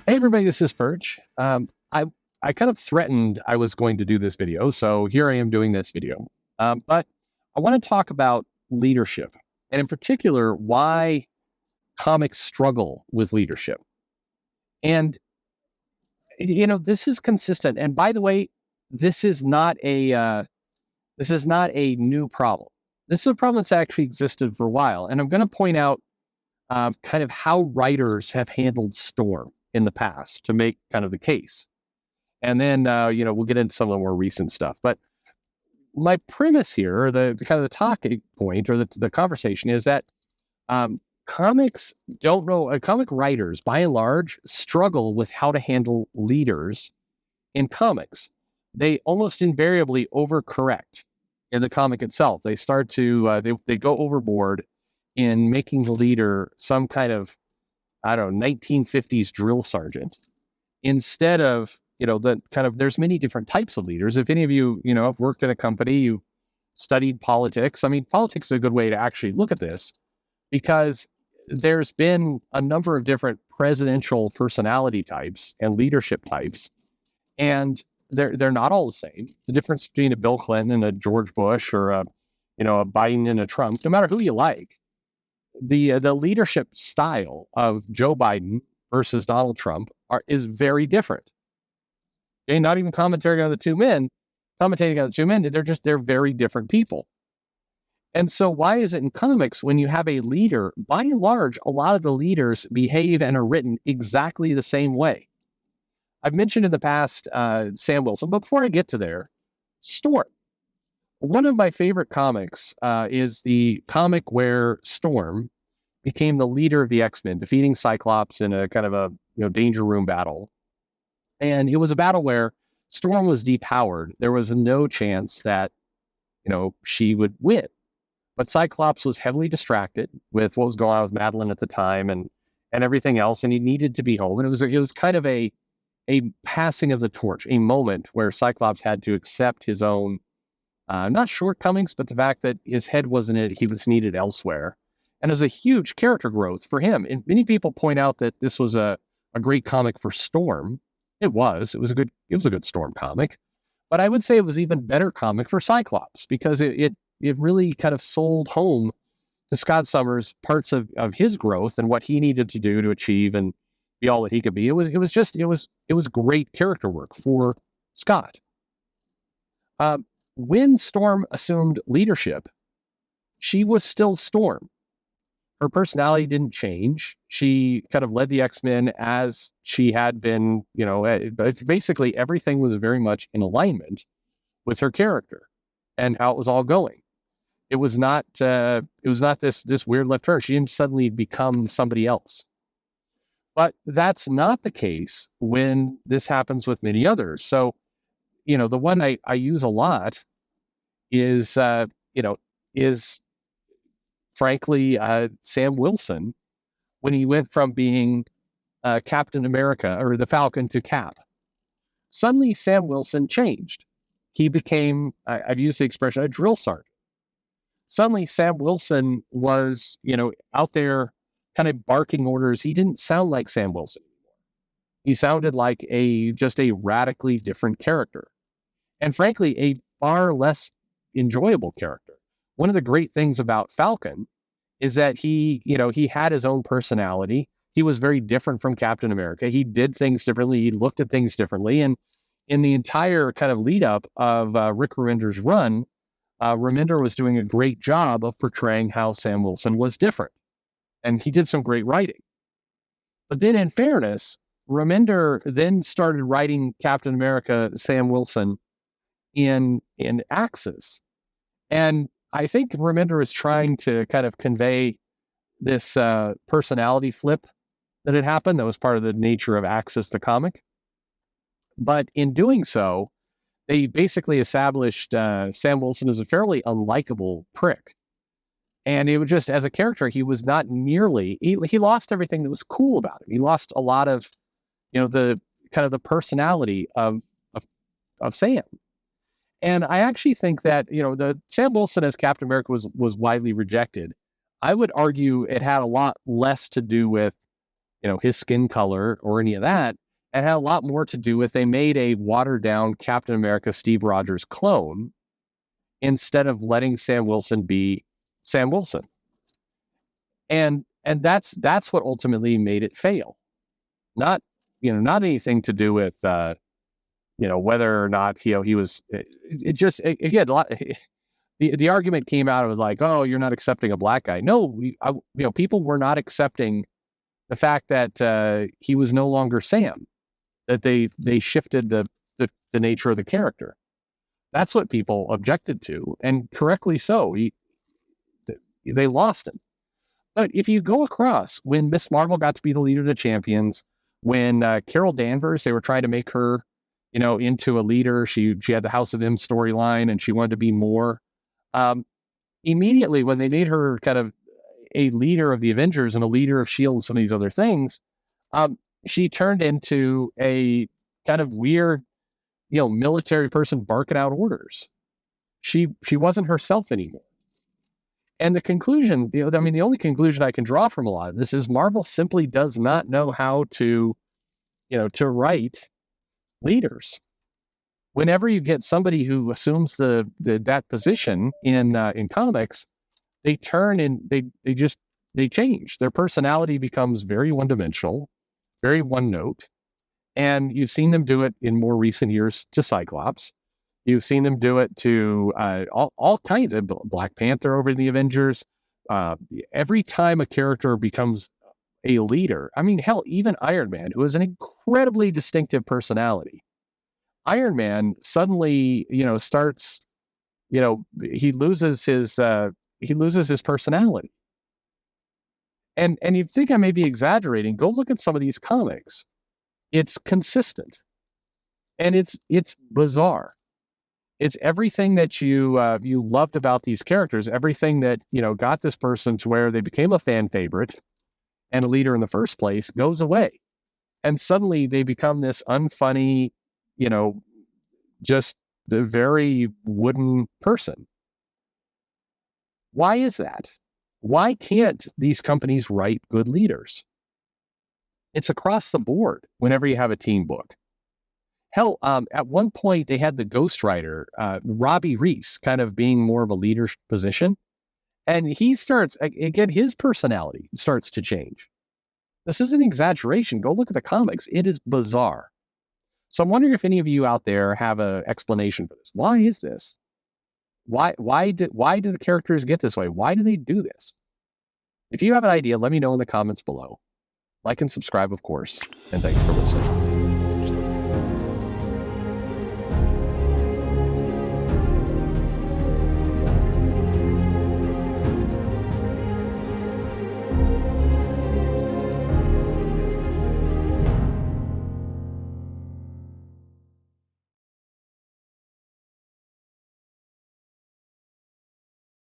Hey everybody, this is Perch. I kind of threatened I was going to do this video, so here I am doing this video. But I want to talk about leadership, and in particular, why comics struggle with leadership. And this is consistent. And by the way, this is not a new problem. This is a problem that's actually existed for a while, and I'm going to point out kind of how writers have handled Storm in the past to make kind of the case. And then, we'll get into some of the more recent stuff. But my premise here, or the kind of the talking point, or the conversation is that comics don't know, comic writers, by and large, struggle with how to handle leaders in comics. They almost invariably overcorrect in the comic itself. They start to, they go overboard in making the leader some kind of, I don't know, 1950s drill sergeant instead of, the kind of, there's many different types of leaders. If any of you, have worked in a company, you studied politics. I mean, politics is a good way to actually look at this because there's been a number of different presidential personality types and leadership types, and they're not all the same. The difference between a Bill Clinton and a George Bush or a Biden and a Trump, no matter who you like, the leadership style of Joe Biden versus Donald Trump is very different. Okay, not even commentating on the two men. They're very different people. And so why is it in comics when you have a leader, by and large, a lot of the leaders behave and are written exactly the same way? I've mentioned in the past Sam Wilson, but before I get to there, Storm. One of my favorite comics is the comic where Storm became the leader of the X-Men, defeating Cyclops in a kind of a danger room battle. And it was a battle where Storm was depowered. There was no chance that, she would win. But Cyclops was heavily distracted with what was going on with Madeline at the time and everything else, and he needed to be home. And it was kind of a passing of the torch, a moment where Cyclops had to accept his own, not shortcomings, but the fact that his head wasn't it, he was needed elsewhere. And it was a huge character growth for him. And many people point out that this was a great comic for Storm. It was a good Storm comic, but I would say it was even better comic for Cyclops because it really kind of sold home to Scott Summers parts of his growth and what he needed to do to achieve and be all that he could be. It was great character work for Scott. When Storm assumed leadership, she was still Storm. Her personality didn't change. She kind of led the X-Men as she had been, basically everything was very much in alignment with her character and how it was all going. It was not this weird left turn. She didn't suddenly become somebody else. But that's not the case when this happens with many others. So, the one I use a lot is frankly, Sam Wilson, when he went from being Captain America or the Falcon to Cap. Suddenly, Sam Wilson changed. He became, I've used the expression, a drill sergeant. Suddenly, Sam Wilson was, out there kind of barking orders. He didn't sound like Sam Wilson anymore. He sounded like just a radically different character. And frankly, a far less enjoyable character. One of the great things about Falcon is that he had his own personality. He was very different from Captain America. He did things differently. He looked at things differently. And in the entire kind of lead up of Rick Remender's run, Remender was doing a great job of portraying how Sam Wilson was different. And he did some great writing. But then in fairness, Remender then started writing Captain America, Sam Wilson in Axis. And I think Remender is trying to kind of convey this personality flip that had happened. That was part of the nature of Axis, the comic. But in doing so, they basically established Sam Wilson as a fairly unlikable prick. And it was just, as a character, he was not nearly, he lost everything that was cool about him. He lost a lot of, the kind of the personality of Sam. And I actually think that, the Sam Wilson as Captain America was widely rejected. I would argue it had a lot less to do with, his skin color or any of that. It had a lot more to do with they made a watered down Captain America Steve Rogers clone instead of letting Sam Wilson be Sam Wilson. And that's what ultimately made it fail. Not anything to do with whether or not he was. It just again a lot. The argument came out of like, oh, you're not accepting a black guy. No, people were not accepting the fact that he was no longer Sam. That they shifted the nature of the character. That's what people objected to, and correctly so. They lost him. But if you go across, when Miss Marvel got to be the leader of the champions, when Carol Danvers, they were trying to make her, into a leader. She had the House of M storyline, and she wanted to be more. Immediately, when they made her kind of a leader of the Avengers and a leader of S.H.I.E.L.D. and some of these other things, she turned into a kind of weird, military person barking out orders. She wasn't herself anymore. And the conclusion, the only conclusion I can draw from a lot of this is Marvel simply does not know how to write leaders. Whenever you get somebody who assumes that position in comics, they turn and they change. Their personality becomes very one-dimensional, very one-note. And you've seen them do it in more recent years to Cyclops. You've seen them do it to all kinds of Black Panther over in the Avengers. Every time a character becomes a leader, hell, even Iron Man, who has an incredibly distinctive personality. Iron Man suddenly, starts, he loses his personality. And you'd think I may be exaggerating. Go look at some of these comics. It's consistent, and it's bizarre. It's everything that you loved about these characters, everything that got this person to where they became a fan favorite and a leader in the first place goes away, and suddenly they become this unfunny, just the very wooden person. Why is that? Why can't these companies write good leaders? It's across the board whenever you have a team book. Hell, at one point they had the ghostwriter, Robbie Reese, kind of being more of a leader position. And he starts, again, his personality starts to change. This is an exaggeration. Go look at the comics. It is bizarre. So I'm wondering if any of you out there have an explanation for this. Why is this? Why do the characters get this way? Why do they do this? If you have an idea, let me know in the comments below. Like and subscribe, of course. And thanks for listening.